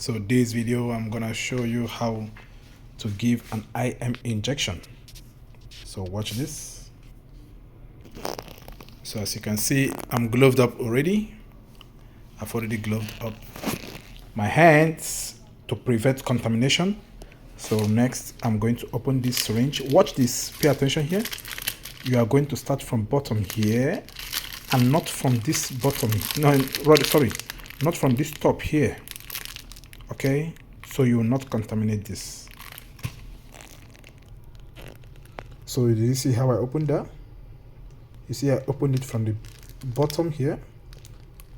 So this video I'm gonna show you how to give an IM injection. So watch this. So as you can see, I'm gloved up already. I've already gloved up my hands to prevent contamination. So next I'm going to open this syringe. Watch this, pay attention here. You are going to start from bottom here and not from this bottom. No, sorry, not from this top here. Okay, so you will not contaminate this. So do you see how I opened that? You see I opened it from the bottom here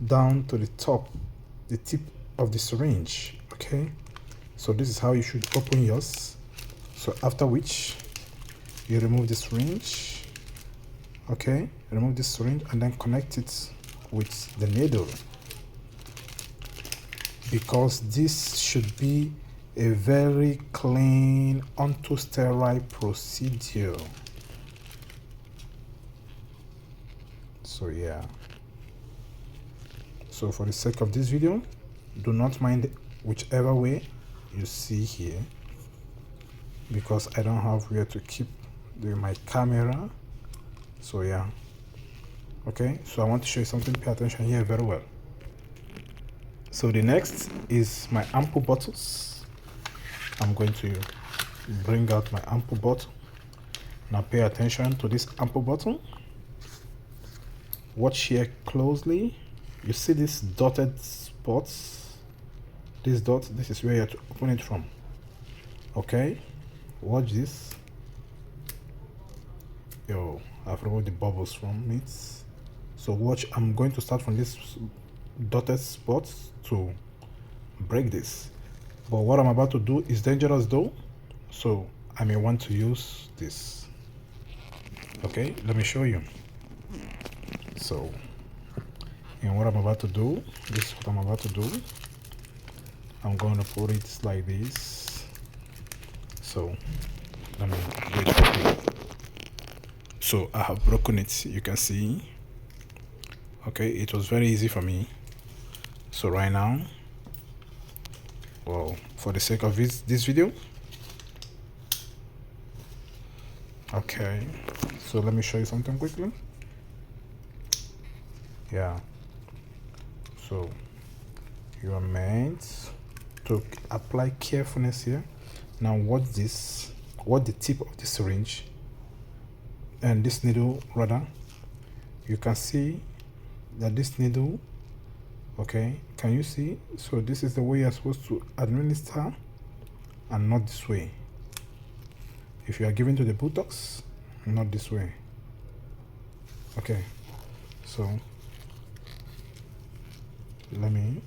down to the top, the tip of the syringe. Okay, so this is how you should open yours. So after which you remove the syringe. Okay, remove this syringe and then connect it with the needle, because this should be a very clean, onto sterile procedure. So yeah, so for the sake of this video, do not mind whichever way you see here, because I don't have where to keep my camera. So yeah, okay, so I want to show you something. Pay attention here very well. So the next is my ampoule bottles. I'm going to bring out my ampoule bottle. Now pay attention to this ampoule bottle. Watch here closely. You see these dotted spots? This dot, this is where you have to open it from. Okay, watch this. Yo, I've removed the bubbles from it. So watch, I'm going to start from this dotted spots to break this, but what I'm about to do is dangerous though, so I may want to use this. Okay, let me show you. So and what I'm about to do, this is what I'm about to do. I'm going to put it like this. So let me do it quickly. So I have broken it, you can see. Okay, it was very easy for me. So right now, well, for the sake of this video, okay, so let me show you something quickly. Yeah, so you are meant to apply carefulness here. Now watch this, watch the tip of the syringe and this needle rather. You can see that this needle, okay, can you see? So this is the way you're supposed to administer and not this way. If you are giving to the buttocks, not this way. Okay, so let me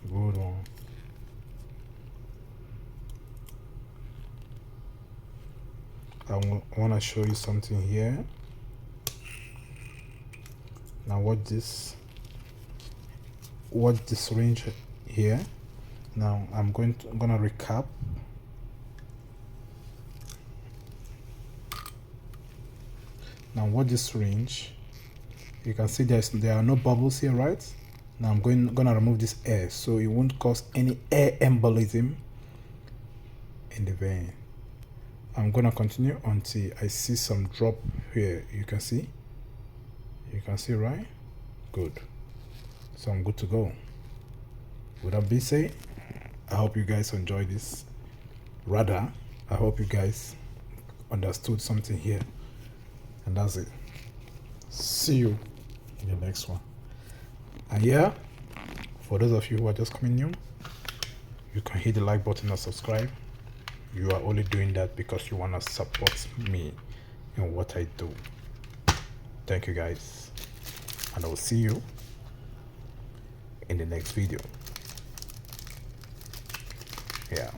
good one. I want to show you something here. Now watch this. Watch the syringe here. Now I'm gonna recap. Now watch this syringe. You can see there are no bubbles here, right? Now I'm gonna remove this air so it won't cause any air embolism in the vein. I'm gonna continue until I see some drop here. You can see, right? Good. So I'm good to go. With that being said, I hope you guys enjoyed this. Rather, I hope you guys understood something here. And that's it. See you in the next one. And yeah, for those of you who are just coming new, you can hit the like button and subscribe. You are only doing that because you want to support me in what I do. Thank you guys, and I will see you in the next video. Yeah.